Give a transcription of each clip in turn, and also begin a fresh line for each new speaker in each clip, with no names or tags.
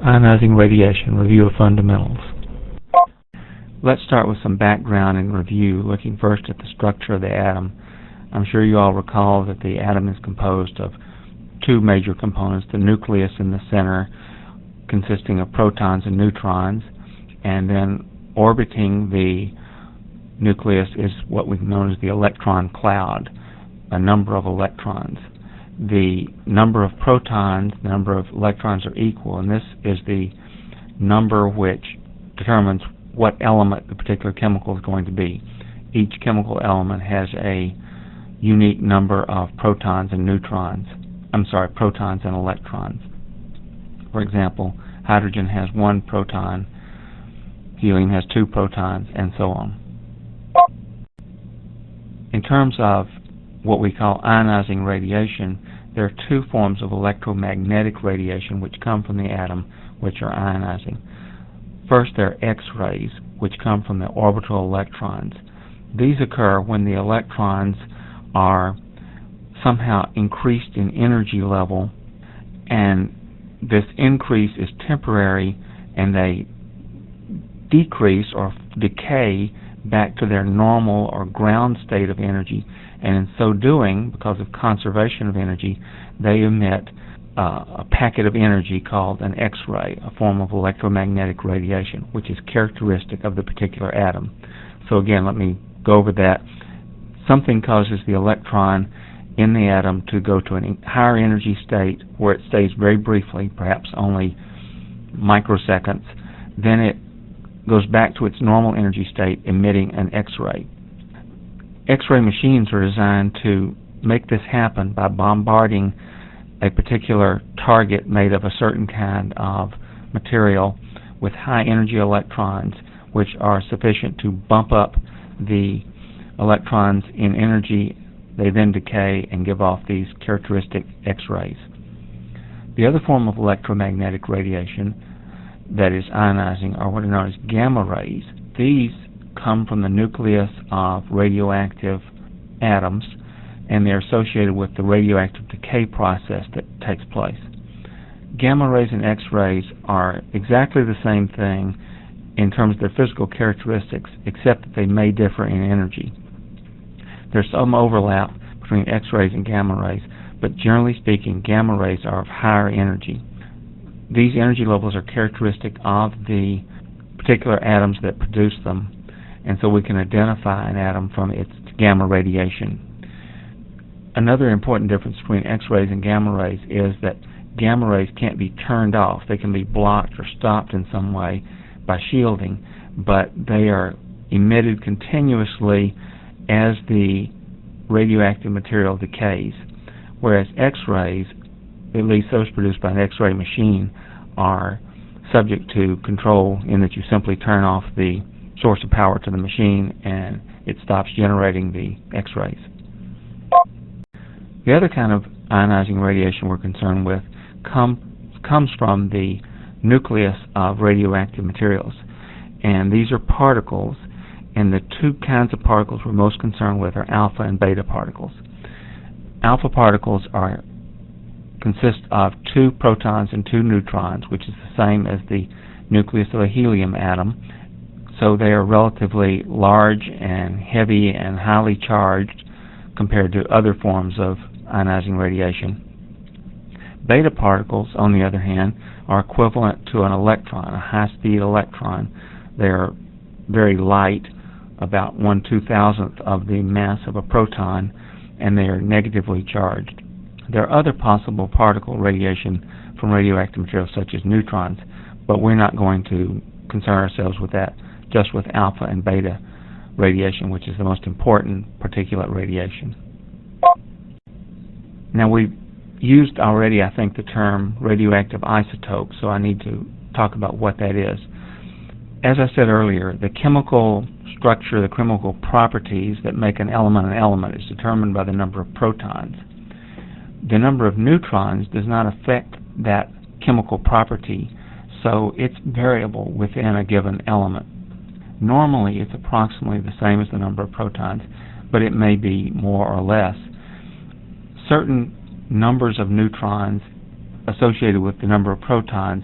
Ionizing radiation, review of fundamentals. Let's start with some background and review, looking first at the structure of the atom. I'm sure you all recall that the atom is composed of two major components, the nucleus in the center consisting of protons and neutrons, and then orbiting the nucleus is what we've known as the electron cloud, a number of electrons. The number of protons, the number of electrons are equal, and this is the number which determines what element the particular chemical is going to be. Each chemical element has a unique number of protons and protons and electrons. For example, hydrogen has one proton, helium has two protons, and so on. In terms of what we call ionizing radiation, there are two forms of electromagnetic radiation which come from the atom, which are ionizing. First, there are X-rays, which come from the orbital electrons. These occur when the electrons are somehow increased in energy level, and this increase is temporary, and they decrease or decay back to their normal or ground state of energy, and in so doing, because of conservation of energy, they emit a packet of energy called an X-ray, a form of electromagnetic radiation, which is characteristic of the particular atom. So again, let me go over that. Something causes the electron in the atom to go to a higher energy state where it stays very briefly, perhaps only microseconds. Then it goes back to its normal energy state, emitting an X-ray. X-ray machines are designed to make this happen by bombarding a particular target made of a certain kind of material with high energy electrons, which are sufficient to bump up the electrons in energy. They then decay and give off these characteristic X-rays. The other form of electromagnetic radiation that is ionizing are what are known as gamma rays. These come from the nucleus of radioactive atoms, and they're associated with the radioactive decay process that takes place. Gamma rays and X-rays are exactly the same thing in terms of their physical characteristics, except that they may differ in energy. There's some overlap between X-rays and gamma rays, but generally speaking, gamma rays are of higher energy. These energy levels are characteristic of the particular atoms that produce them, and so we can identify an atom from its gamma radiation. Another important difference between X-rays and gamma rays is that gamma rays can't be turned off. They can be blocked or stopped in some way by shielding, but they are emitted continuously as the radioactive material decays, whereas X-rays, at least those produced by an X-ray machine, are subject to control in that you simply turn off the source of power to the machine and it stops generating the X-rays. The other kind of ionizing radiation we're concerned with comes from the nucleus of radioactive materials, and these are particles, and the two kinds of particles we're most concerned with are alpha and beta particles. Alpha particles consist of two protons and two neutrons, which is the same as the nucleus of a helium atom, so they are relatively large and heavy and highly charged compared to other forms of ionizing radiation. Beta particles, on the other hand, are equivalent to an electron, a high-speed electron. They are very light, about 1/2000th of the mass of a proton, and they are negatively charged. There are other possible particle radiation from radioactive materials, such as neutrons, but we're not going to concern ourselves with that, just with alpha and beta radiation, which is the most important particulate radiation. Now, we've used already, I think, the term radioactive isotope, so I need to talk about what that is. As I said earlier, the chemical structure, the chemical properties that make an element is determined by the number of protons. The number of neutrons does not affect that chemical property, so it's variable within a given element. Normally, it's approximately the same as the number of protons, but it may be more or less. Certain numbers of neutrons associated with the number of protons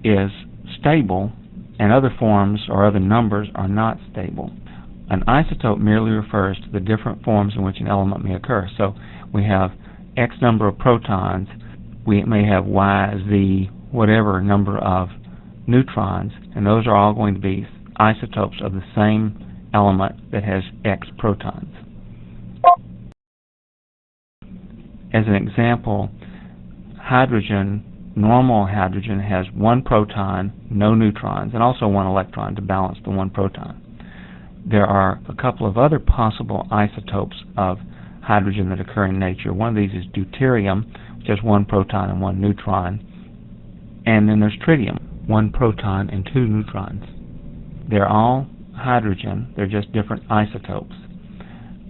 is stable and other forms or other numbers are not stable. An isotope merely refers to the different forms in which an element may occur. So we have X number of protons, we may have Y, Z, whatever number of neutrons, and those are all going to be isotopes of the same element that has X protons. As an example, hydrogen, normal hydrogen, has one proton, no neutrons, and also one electron to balance the one proton. There are a couple of other possible isotopes of hydrogen that occur in nature. One of these is deuterium, which has one proton and one neutron. And then there's tritium, one proton and two neutrons. They're all hydrogen, they're just different isotopes.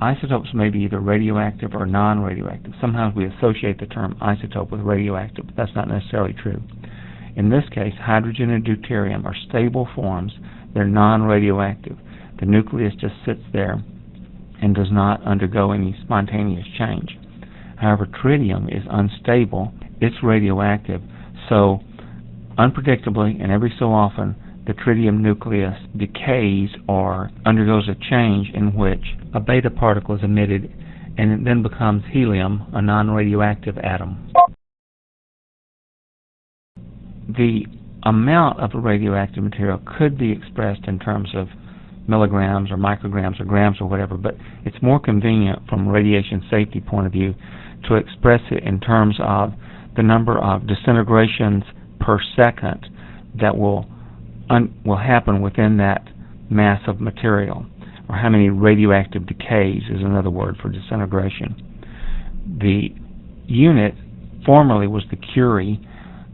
Isotopes may be either radioactive or non-radioactive. Sometimes we associate the term isotope with radioactive, but that's not necessarily true. In this case, hydrogen and deuterium are stable forms. They're non-radioactive. The nucleus just sits there and does not undergo any spontaneous change. However, tritium is unstable. It's radioactive. So, unpredictably and every so often, the tritium nucleus decays or undergoes a change in which a beta particle is emitted and it then becomes helium, a non-radioactive atom. The amount of a radioactive material could be expressed in terms of milligrams or micrograms or grams or whatever, but it's more convenient from a radiation safety point of view to express it in terms of the number of disintegrations per second that will happen within that mass of material, or how many radioactive decays is another word for disintegration. The unit formerly was the curie,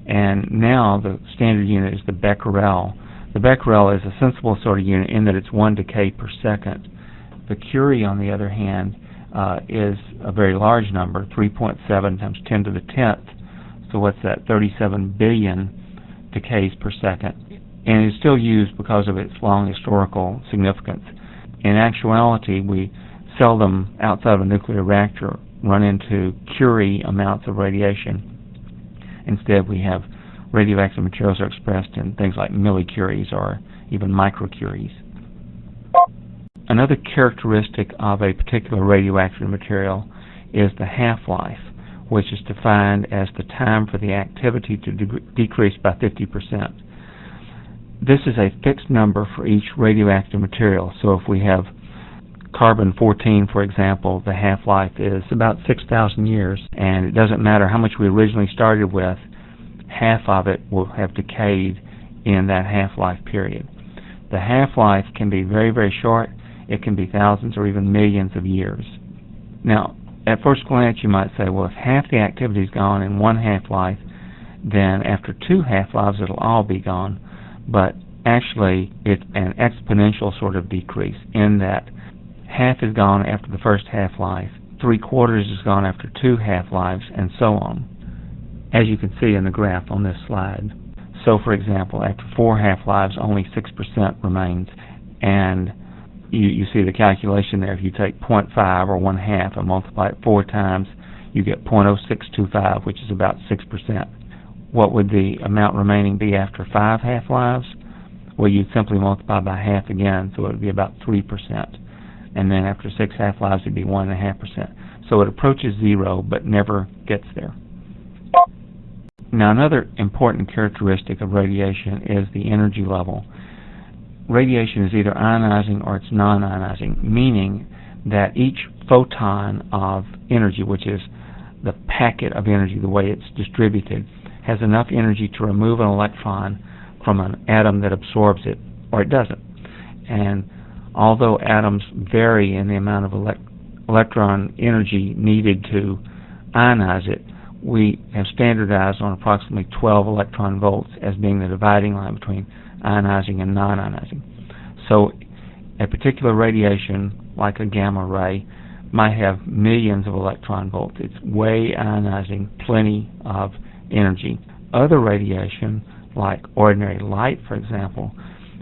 and now the standard unit is the becquerel. The becquerel is a sensible sort of unit in that it's 1 decay per second. The curie, on the other hand, is a very large number, 3.7 times 10 to the 10th. So what's that? 37 billion decays per second. And is still used because of its long historical significance. In actuality, we seldom, outside of a nuclear reactor, run into curie amounts of radiation. Instead, we have radioactive materials are expressed in things like millicuries or even microcuries. Another characteristic of a particular radioactive material is the half-life, which is defined as the time for the activity to decrease by 50%. This is a fixed number for each radioactive material. So if we have carbon-14, for example, the half-life is about 6,000 years, and it doesn't matter how much we originally started with, half of it will have decayed in that half-life period. The half-life can be very, very short. It can be thousands or even millions of years. Now, at first glance, you might say, well, if half the activity is gone in one half-life, then after two half-lives, it'll all be gone. But actually, it's an exponential sort of decrease in that half is gone after the first half-life, 3/4 is gone after two half-lives, and so on, as you can see in the graph on this slide. So, for example, after 4 half-lives, only 6% remains, and you see the calculation there. If you take 0.5 or 1/2 and multiply it 4 times, you get 0.0625, which is about 6%. What would the amount remaining be after 5 half-lives? Well, you'd simply multiply by half again, so it would be about 3%. And then after 6 half-lives, it would be 1.5%. So it approaches 0, but never gets there. Now, another important characteristic of radiation is the energy level. Radiation is either ionizing or it's non-ionizing, meaning that each photon of energy, which is the packet of energy, the way it's distributed, has enough energy to remove an electron from an atom that absorbs it, or it doesn't. And although atoms vary in the amount of electron energy needed to ionize it, we have standardized on approximately 12 electron volts as being the dividing line between ionizing and non-ionizing. So a particular radiation, like a gamma ray, might have millions of electron volts. It's way ionizing, plenty of energy. Other radiation, like ordinary light, for example,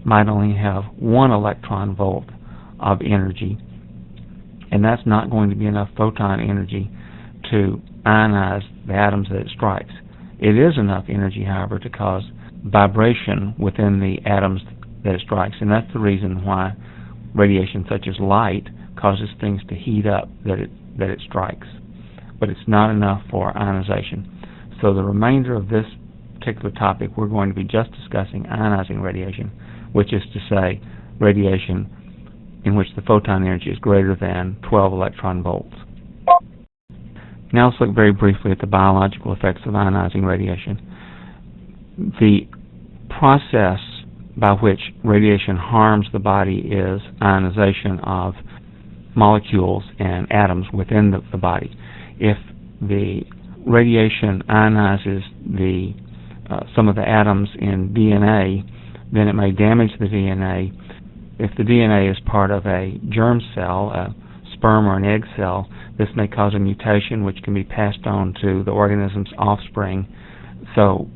might only have 1 electron volt of energy, and that's not going to be enough photon energy to ionize the atoms that it strikes. It is enough energy, however, to cause vibration within the atoms that it strikes, and that's the reason why radiation such as light causes things to heat up that it strikes. But it's not enough for ionization. So the remainder of this particular topic, we're going to be just discussing ionizing radiation, which is to say radiation in which the photon energy is greater than 12 electron volts. Now let's look very briefly at the biological effects of ionizing radiation. The process by which radiation harms the body is ionization of molecules and atoms within the body. If the radiation ionizes some of the atoms in DNA, then it may damage the DNA. If the DNA is part of a germ cell, a sperm or an egg cell, this may cause a mutation which can be passed on to the organism's offspring. So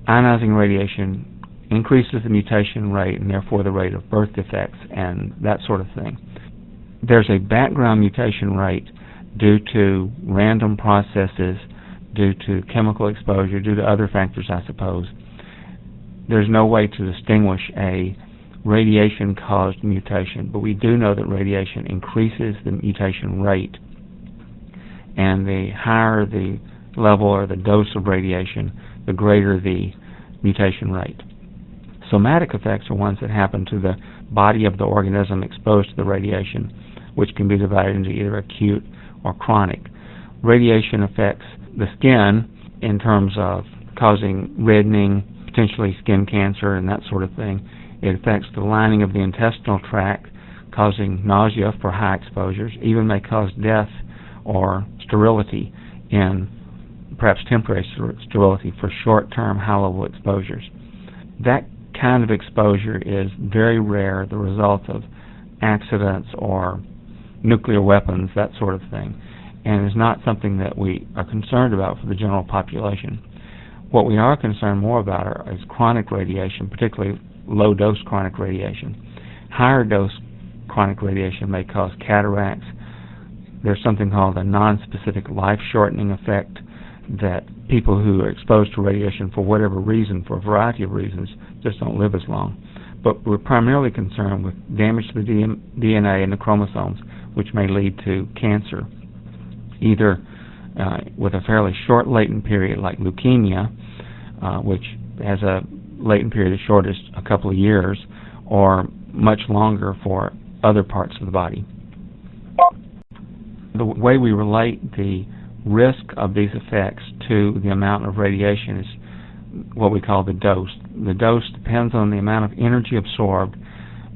ionizing radiation increases the mutation rate and therefore the rate of birth defects and that sort of thing. There's a background mutation rate due to random processes, due to chemical exposure, due to other factors, I suppose. There's no way to distinguish a radiation-caused mutation, but we do know that radiation increases the mutation rate, and the higher the level or the dose of radiation, the greater the mutation rate. Somatic effects are ones that happen to the body of the organism exposed to the radiation, which can be divided into either acute or chronic. Radiation affects the skin in terms of causing reddening, potentially skin cancer and that sort of thing. It affects the lining of the intestinal tract, causing nausea for high exposures, even may cause death or sterility in perhaps temporary sterility for short-term high-level exposures. That kind of exposure is very rare, the result of accidents or nuclear weapons, that sort of thing, and is not something that we are concerned about for the general population. What we are concerned more about is chronic radiation, particularly low-dose chronic radiation. Higher-dose chronic radiation may cause cataracts. There's something called a non-specific life-shortening effect, that people who are exposed to radiation for whatever reason, for a variety of reasons, just don't live as long. But we're primarily concerned with damage to the DNA and the chromosomes, which may lead to cancer, either with a fairly short latent period like leukemia, which has a latent period as short as a couple of years, or much longer for other parts of the body. The way we relate the risk of these effects to the amount of radiation is what we call the dose. The dose depends on the amount of energy absorbed,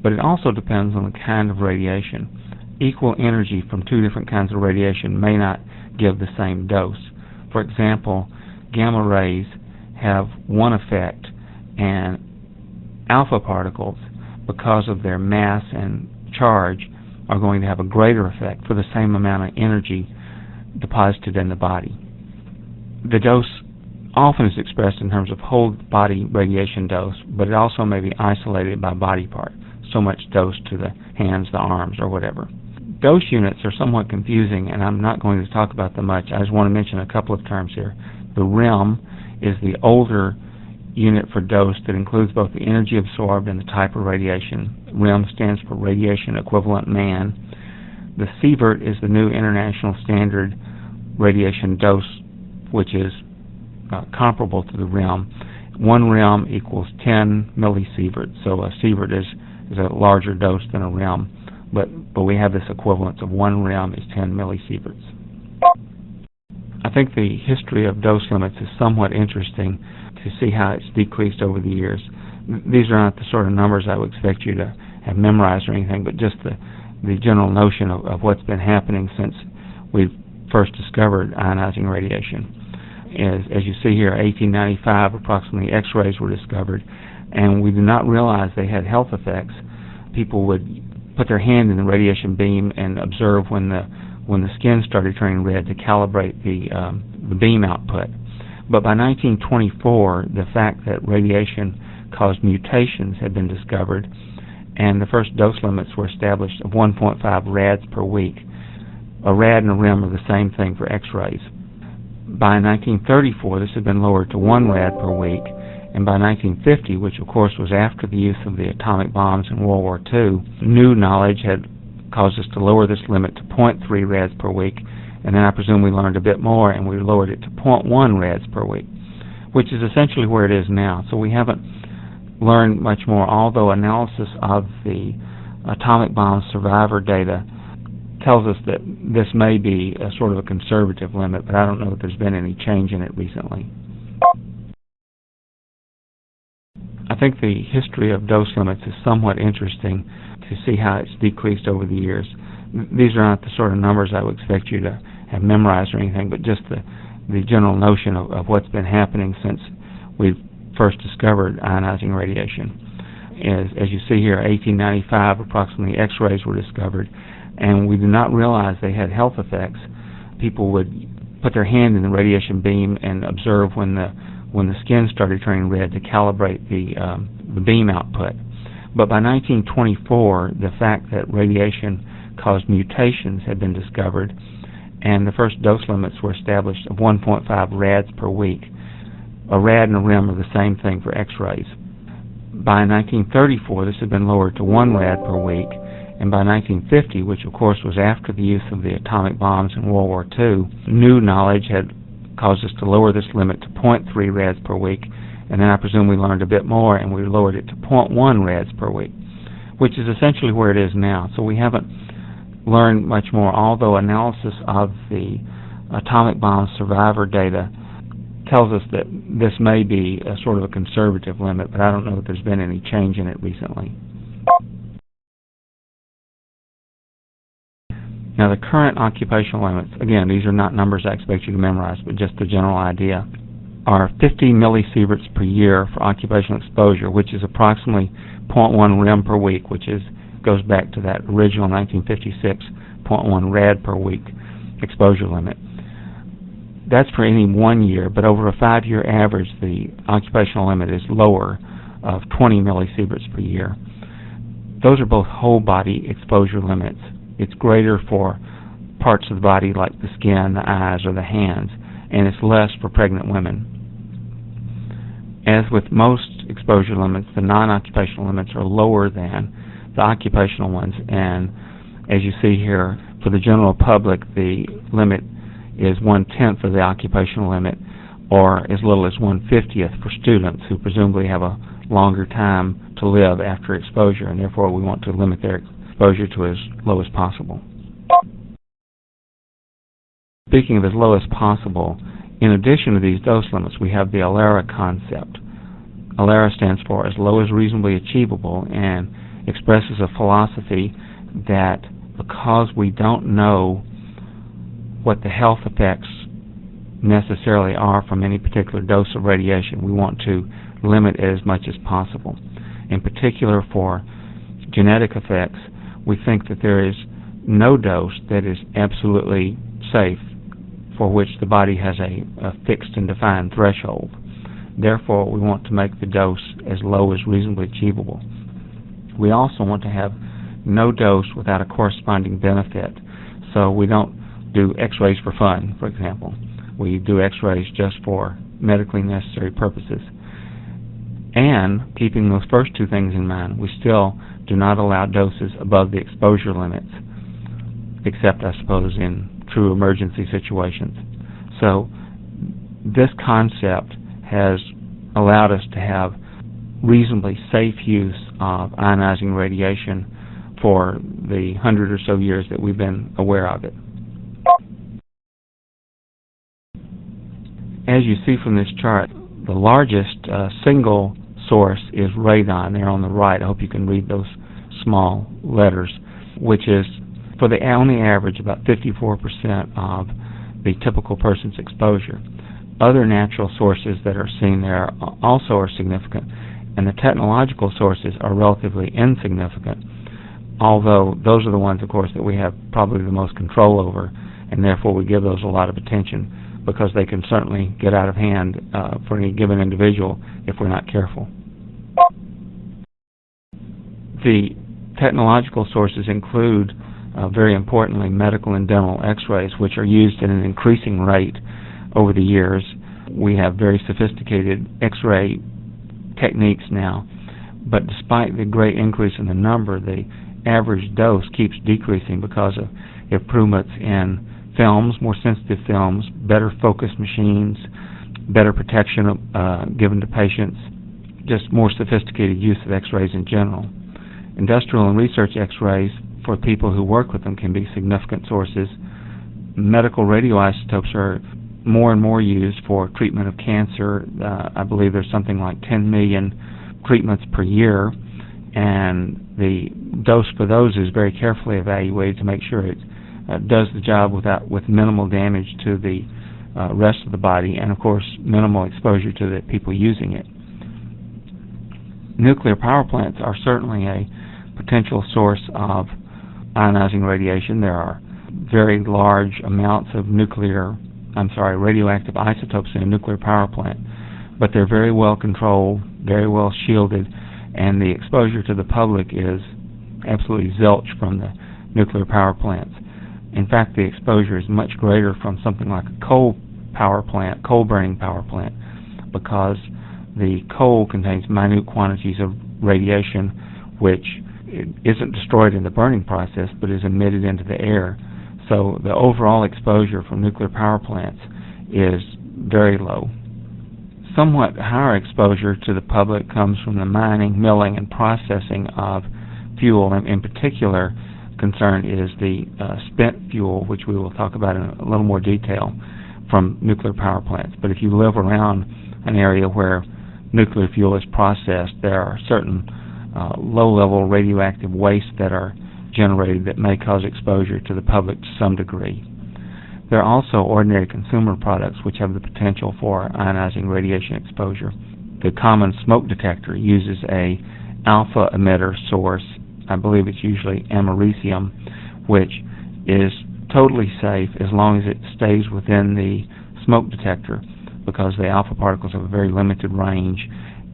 but it also depends on the kind of radiation. Equal energy from two different kinds of radiation may not give the same dose. For example, gamma rays have one effect, and alpha particles, because of their mass and charge, are going to have a greater effect for the same amount of energy deposited in the body. The dose often is expressed in terms of whole body radiation dose, but it also may be isolated by body part, so much dose to the hands, the arms, or whatever. Dose units are somewhat confusing, and I'm not going to talk about them much. I just want to mention a couple of terms here. The rem is the older unit for dose that includes both the energy absorbed and the type of radiation. rem stands for radiation equivalent man. The sievert is the new international standard radiation dose, which is comparable to the rem. 1 rem equals 10 millisieverts, so a sievert is a larger dose than a rem, but we have this equivalence of 1 rem is 10 millisieverts. I think the history of dose limits is somewhat interesting to see how it's decreased over the years. These are not the sort of numbers I would expect you to have memorized or anything, but just the general notion of what's been happening since we first discovered ionizing radiation. As you see here, 1895, approximately X-rays were discovered, and we did not realize they had health effects. People would put their hand in the radiation beam and observe when the skin started turning red to calibrate the beam output. But by 1924, the fact that radiation caused mutations had been discovered, and the first dose limits were established of 1.5 rads per week. A rad and a rem are the same thing for X-rays. By 1934, this had been lowered to 1 rad per week, And by 1950, which of course was after the use of the atomic bombs in World War II, new knowledge had caused us to lower this limit to 0.3 rads per week, and then I presume we learned a bit more and we lowered it to 0.1 rads per week, which is essentially where it is now. So we haven't learned much more, although analysis of the atomic bomb survivor data tells us that this may be a sort of a conservative limit, but I don't know that there's been any change in it recently. I think the history of dose limits is somewhat interesting to see how it's decreased over the years. These are not the sort of numbers I would expect you to have memorized or anything, but just the general notion of what's been happening since we first discovered ionizing radiation. As you see here, 1895, approximately X-rays were discovered, and we did not realize they had health effects. People would put their hand in the radiation beam and observe when the skin started turning red to calibrate the beam output. But by 1924, the fact that radiation caused mutations had been discovered, and the first dose limits were established of 1.5 rads per week. A rad and a rem are the same thing for X-rays. By 1934, this had been lowered to 1 rad per week, and by 1950, which of course was after the use of the atomic bombs in World War II, new knowledge had caused us to lower this limit to 0.3 rads per week, and then I presume we learned a bit more and we lowered it to 0.1 rads per week, which is essentially where it is now. So we haven't learned much more, although analysis of the atomic bomb survivor data tells us that this may be a sort of a conservative limit, but I don't know that there's been any change in it recently. Now the current occupational limits, again, these are not numbers I expect you to memorize, but just the general idea, are 50 millisieverts per year for occupational exposure, which is approximately 0.1 rem per week, which goes back to that original 1956 0.1 rad per week exposure limit. That's for any 1 year, but over a 5-year average, the occupational limit is lower, of 20 millisieverts per year. Those are both whole body exposure limits. It's greater for parts of the body like the skin, the eyes, or the hands, and it's less for pregnant women. As with most exposure limits, the non-occupational limits are lower than the occupational ones, and as you see here, for the general public, the limit is 1/10 of the occupational limit, or as little as 1/50th for students who presumably have a longer time to live after exposure, and therefore we want to limit their exposure to as low as possible. Speaking of as low as possible, in addition to these dose limits, we have the ALARA concept. ALARA stands for as low as reasonably achievable, and expresses a philosophy that because we don't know what the health effects necessarily are from any particular dose of radiation, we want to limit it as much as possible. In particular, for genetic effects, we think that there is no dose that is absolutely safe for which the body has a fixed and defined threshold. Therefore, we want to make the dose as low as reasonably achievable. We also want to have no dose without a corresponding benefit. So we don't do X-rays for fun, for example. We do X-rays just for medically necessary purposes. And keeping those first two things in mind, we still do not allow doses above the exposure limits, except, I suppose, in true emergency situations. So this concept has allowed us to have reasonably safe use of ionizing radiation for the 100 or so years that we've been aware of it. As you see from this chart, the largest single source is radon there on the right. I hope you can read those small letters, which is, for the only average, about 54% of the typical person's exposure. Other natural sources that are seen there also are significant, and the technological sources are relatively insignificant, although those are the ones, of course, that we have probably the most control over, and therefore we give those a lot of attention, because they can certainly get out of hand for any given individual if we're not careful. The technological sources include, very importantly, medical and dental X-rays, which are used at an increasing rate over the years. We have very sophisticated X-ray techniques now, but despite the great increase in the number, the average dose keeps decreasing because of improvements in films, more sensitive films, better focus machines, better protection given to patients, just more sophisticated use of X-rays in general. Industrial and research X-rays for people who work with them can be significant sources. Medical radioisotopes are more and more used for treatment of cancer. I believe there's something like 10 million treatments per year, and the dose for those is very carefully evaluated to make sure it does the job with minimal damage to the rest of the body, and of course minimal exposure to the people using it. Nuclear power plants are certainly a potential source of ionizing radiation. There are very large amounts of radioactive isotopes in a nuclear power plant, but they're very well controlled, very well shielded, and the exposure to the public is absolutely zilch from the nuclear power plants. In fact, the exposure is much greater from something like a coal burning power plant, because the coal contains minute quantities of radiation which isn't destroyed in the burning process but is emitted into the air. So the overall exposure from nuclear power plants is very low. Somewhat higher exposure to the public comes from the mining, milling, and processing of fuel. And in particular, concern is the spent fuel, which we will talk about in a little more detail, from nuclear power plants. But if you live around an area where nuclear fuel is processed, there are certain low-level radioactive wastes that are generated that may cause exposure to the public to some degree. There are also ordinary consumer products which have the potential for ionizing radiation exposure. The common smoke detector uses a alpha emitter source. I believe it's usually americium, which is totally safe as long as it stays within the smoke detector, because the alpha particles have a very limited range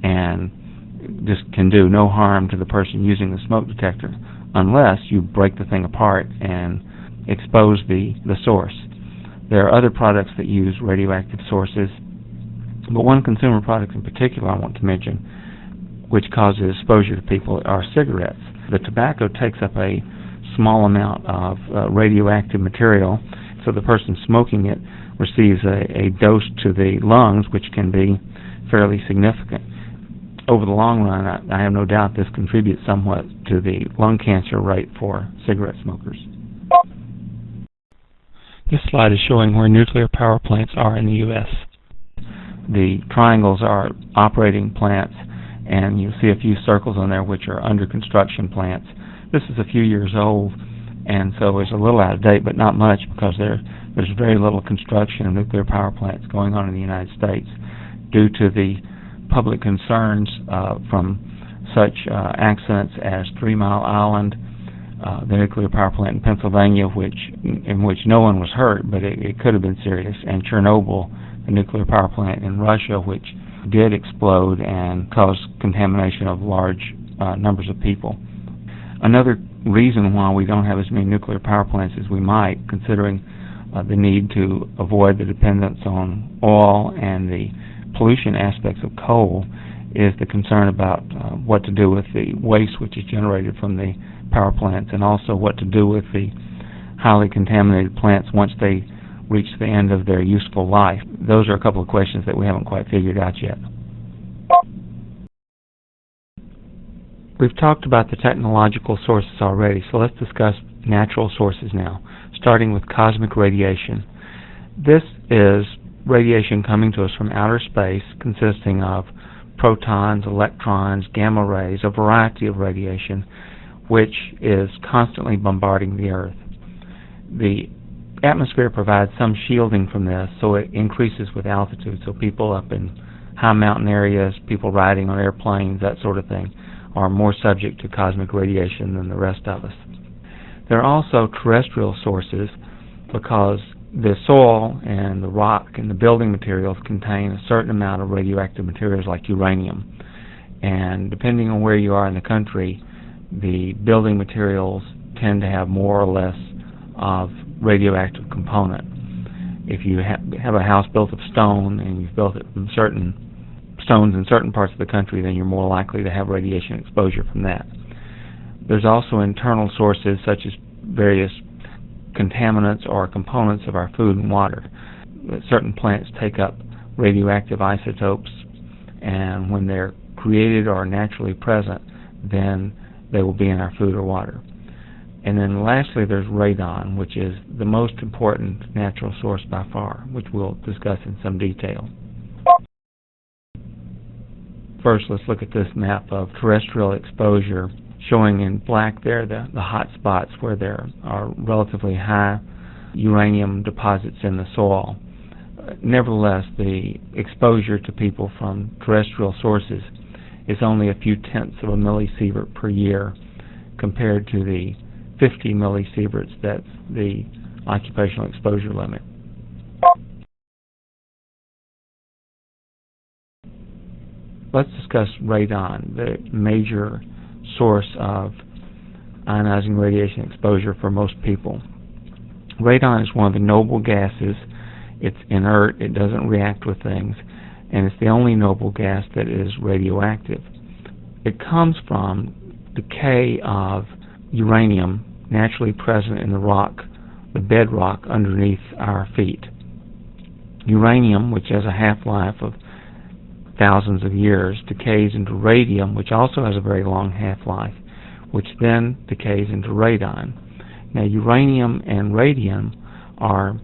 and this can do no harm to the person using the smoke detector unless you break the thing apart and expose the source. There are other products that use radioactive sources, but one consumer product in particular I want to mention which causes exposure to people are cigarettes. The tobacco takes up a small amount of radioactive material, so the person smoking it receives a dose to the lungs which can be fairly significant. Over the long run, I have no doubt this contributes somewhat to the lung cancer rate for cigarette smokers. This slide is showing where nuclear power plants are in the U.S. The triangles are operating plants, and you'll see a few circles on there which are under construction plants. This is a few years old, and so it's a little out of date, but not much, because there's very little construction of nuclear power plants going on in the United States due to the public concerns from such accidents as 3 Mile Island, the nuclear power plant in Pennsylvania, in which no one was hurt, but it could have been serious, and Chernobyl, the nuclear power plant in Russia, which did explode and cause contamination of large numbers of people. Another reason why we don't have as many nuclear power plants as we might, considering the need to avoid the dependence on oil and the pollution aspects of coal, is the concern about what to do with the waste which is generated from the power plants, and also what to do with the highly contaminated plants once they reach the end of their useful life. Those are a couple of questions that we haven't quite figured out yet. We've talked about the technological sources already, so let's discuss natural sources now, starting with cosmic radiation. This is radiation coming to us from outer space, consisting of protons, electrons, gamma rays, a variety of radiation, which is constantly bombarding the Earth. The atmosphere provides some shielding from this, so it increases with altitude. So people up in high mountain areas, people riding on airplanes, that sort of thing, are more subject to cosmic radiation than the rest of us. There are also terrestrial sources, because the soil and the rock and the building materials contain a certain amount of radioactive materials like uranium. And depending on where you are in the country, the building materials tend to have more or less of radioactive component. If you have a house built of stone and you've built it from certain stones in certain parts of the country, then you're more likely to have radiation exposure from that. There's also internal sources such as various contaminants or components of our food and water. Certain plants take up radioactive isotopes, and when they're created or naturally present, then they will be in our food or water. And then lastly, there's radon, which is the most important natural source by far, which we'll discuss in some detail. First, let's look at this map of terrestrial exposure, showing in black there the hot spots where there are relatively high uranium deposits in the soil. Nevertheless, the exposure to people from terrestrial sources is only a few tenths of a millisievert per year compared to the 50 millisieverts that's the occupational exposure limit. Let's discuss radon, the major source of ionizing radiation exposure for most people. Radon is one of the noble gases. It's inert, it doesn't react with things, and it's the only noble gas that is radioactive. It comes from decay of uranium naturally present in the rock, the bedrock underneath our feet. Uranium, which has a half-life of thousands of years, decays into radium, which also has a very long half-life, which then decays into radon. Now, uranium and radium are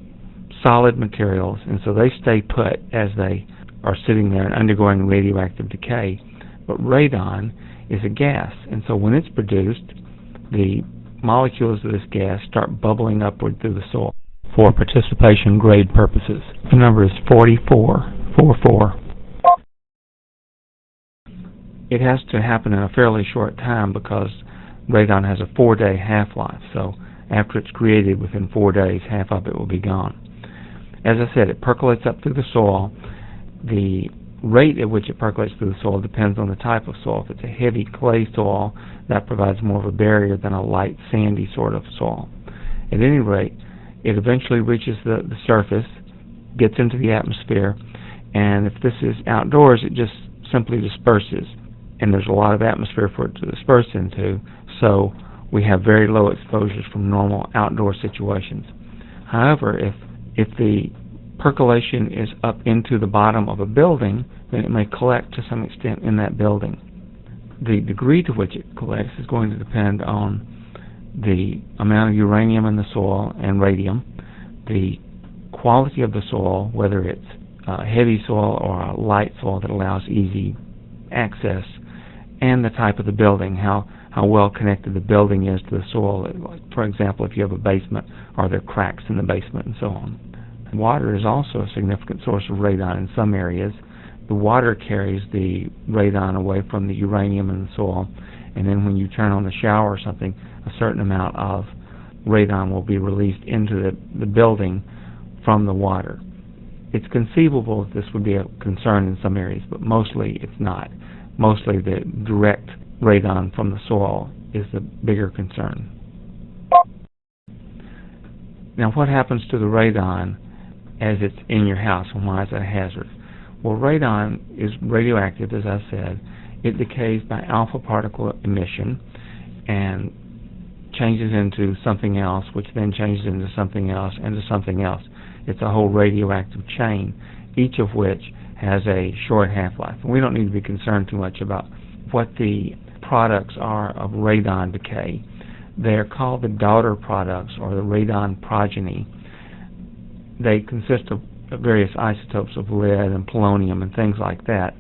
solid materials, and so they stay put as they are sitting there and undergoing radioactive decay. But radon is a gas, and so when it's produced, the molecules of this gas start bubbling upward through the soil for participation grade purposes. The number is 44. It has to happen in a fairly short time because radon has a 4-day half-life, so after it's created, within 4 days, half of it will be gone. As I said, it percolates up through the soil. The rate at which it percolates through the soil depends on the type of soil. If it's a heavy clay soil, that provides more of a barrier than a light sandy sort of soil. At any rate, it eventually reaches the surface, gets into the atmosphere, and if this is outdoors, it just simply disperses. And there's a lot of atmosphere for it to disperse into, so we have very low exposures from normal outdoor situations. However, if the percolation is up into the bottom of a building, then it may collect to some extent in that building. The degree to which it collects is going to depend on the amount of uranium in the soil and radium, the quality of the soil, whether it's heavy soil or a light soil that allows easy access, and the type of the building, how well connected the building is to the soil. Like, for example, if you have a basement, are there cracks in the basement and so on. Water is also a significant source of radon in some areas. The water carries the radon away from the uranium in the soil, and then when you turn on the shower or something, a certain amount of radon will be released into the building from the water. It's conceivable that this would be a concern in some areas, but mostly it's not. Mostly the direct radon from the soil is the bigger concern. Now, what happens to the radon as it's in your house, and why is that a hazard? Well, radon is radioactive, as I said. It decays by alpha particle emission and changes into something else, which then changes into something else, into something else. It's a whole radioactive chain, each of which has a short half-life. We don't need to be concerned too much about what the products are of radon decay. They're called the daughter products, or the radon progeny. They consist of various isotopes of lead and polonium and things like that,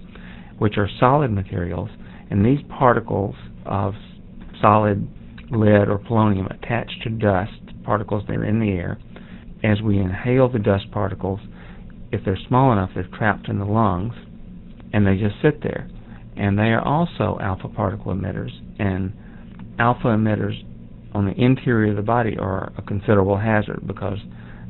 which are solid materials, and these particles of solid lead or polonium attach to dust, particles that are in the air. As we inhale the dust particles, if they're small enough, they're trapped in the lungs, and they just sit there. And they are also alpha particle emitters, and alpha emitters on the interior of the body are a considerable hazard because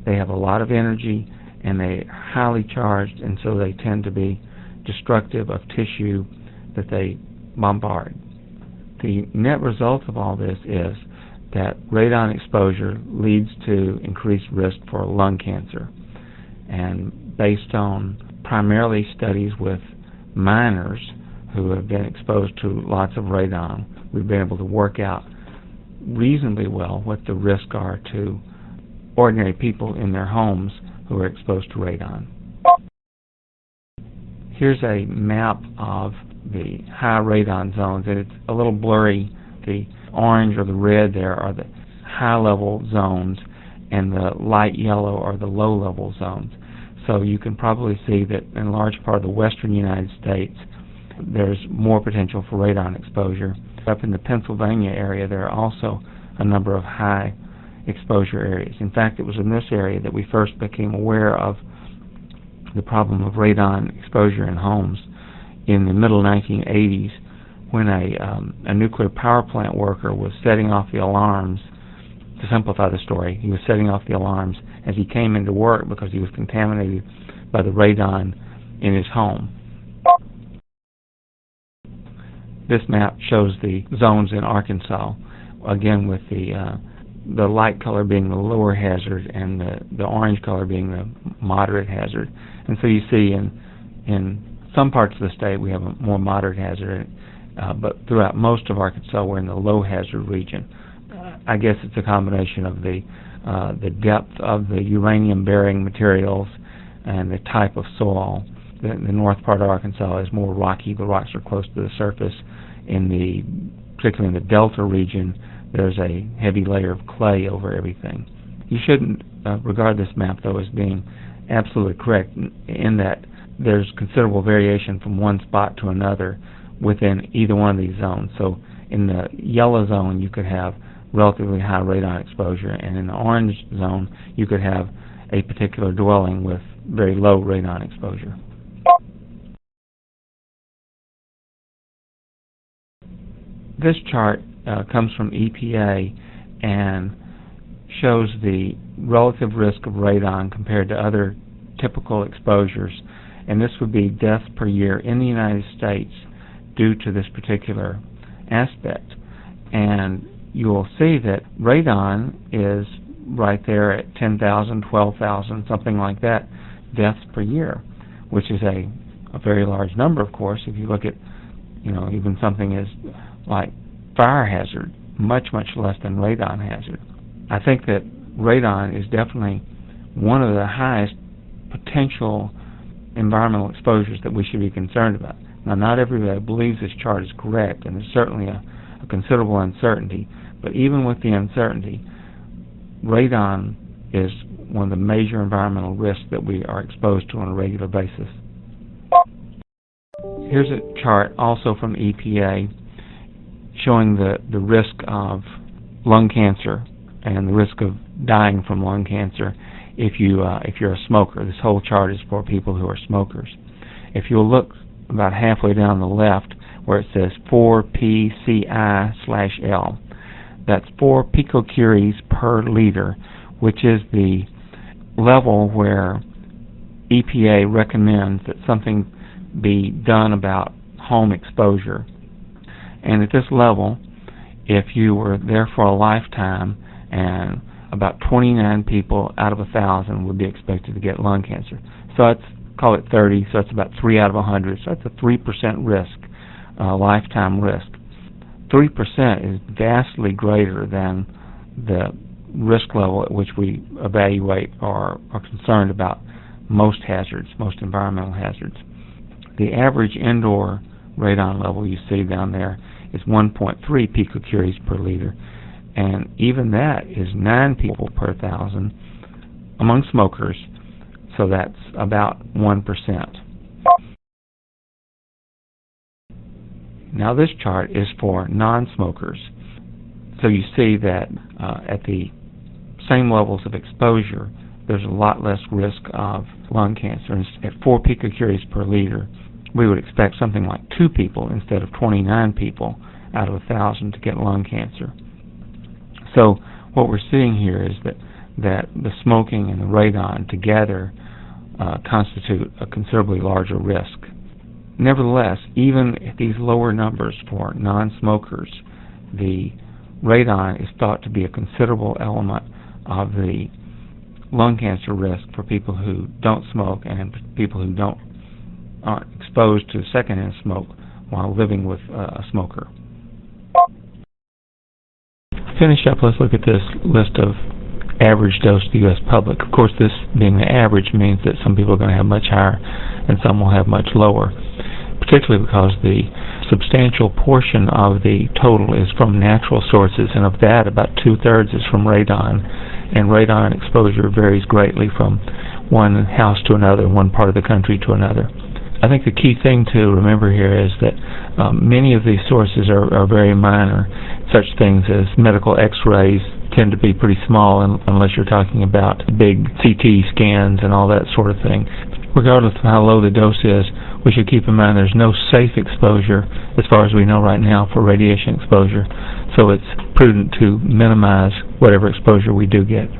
they have a lot of energy and they're highly charged, and so they tend to be destructive of tissue that they bombard. The net result of all this is that radon exposure leads to increased risk for lung cancer. And based on primarily studies with minors who have been exposed to lots of radon, we've been able to work out reasonably well what the risks are to ordinary people in their homes who are exposed to radon. Here's a map of the high radon zones, and it's a little blurry. The orange or the red there are the high-level zones, and the light yellow are the low-level zones. So you can probably see that in a large part of the western United States, there's more potential for radon exposure. Up in the Pennsylvania area, there are also a number of high exposure areas. In fact, it was in this area that we first became aware of the problem of radon exposure in homes in the middle 1980s, when a nuclear power plant worker was setting off the alarms. To simplify the story, he was setting off the alarms as he came into work because he was contaminated by the radon in his home. This map shows the zones in Arkansas, again with the light color being the lower hazard and the orange color being the moderate hazard. And so you see in some parts of the state we have a more moderate hazard, but throughout most of Arkansas we're in the low hazard region. I guess it's a combination of the depth of the uranium-bearing materials and the type of soil. The north part of Arkansas is more rocky. The rocks are close to the surface. Particularly in the Delta region, there's a heavy layer of clay over everything. You shouldn't regard this map, though, as being absolutely correct in that there's considerable variation from one spot to another within either one of these zones. So in the yellow zone, you could have relatively high radon exposure, and in the orange zone, you could have a particular dwelling with very low radon exposure. This chart comes from EPA and shows the relative risk of radon compared to other typical exposures, and this would be deaths per year in the United States due to this particular aspect. And you will see that radon is right there at 10,000, 12,000, something like that, deaths per year, which is a very large number, of course. If you look at, even something as like fire hazard, much less than radon hazard. I think that radon is definitely one of the highest potential environmental exposures that we should be concerned about. Now, not everybody believes this chart is correct, and there's certainly a considerable uncertainty, but even with the uncertainty, radon is one of the major environmental risks that we are exposed to on a regular basis. Here's a chart also from EPA showing the risk of lung cancer and the risk of dying from lung cancer if you're a smoker. This whole chart is for people who are smokers. If you'll look about halfway down the left where it says 4 PCI/L, that's 4 picocuries per liter, which is the level where EPA recommends that something be done about home exposure. And at this level, if you were there for a lifetime, and about 29 people out of 1,000 would be expected to get lung cancer. So let's call it 30, so that's about 3 out of 100. So that's a 3% risk, lifetime risk. 3% is vastly greater than the risk level at which we evaluate or are concerned about most hazards, most environmental hazards. The average indoor radon level you see down there is 1.3 picocuries per liter, and even that is 9 people per 1,000 among smokers, so that's about 1%. Now this chart is for non-smokers, so you see that at the same levels of exposure, there's a lot less risk of lung cancer. At 4 picocuries per liter, we would expect something like 2 people instead of 29 people out of 1,000 to get lung cancer. So what we're seeing here is that the smoking and the radon together constitute a considerably larger risk. Nevertheless, even at these lower numbers for non-smokers, the radon is thought to be a considerable element of the lung cancer risk for people who don't smoke and people who aren't exposed to secondhand smoke while living with a smoker. To finish up, let's look at this list of average dose to the U.S. public. Of course, this being the average means that some people are going to have much higher and some will have much lower, particularly because the substantial portion of the total is from natural sources, and of that about 2/3 is from radon, and radon exposure varies greatly from one house to another, one part of the country to another. I think the key thing to remember here is that many of these sources are very minor. Such things as medical x-rays tend to be pretty small unless you're talking about big CT scans and all that sort of thing. Regardless of how low the dose is, we should keep in mind there's no safe exposure as far as we know right now for radiation exposure, so it's prudent to minimize whatever exposure we do get.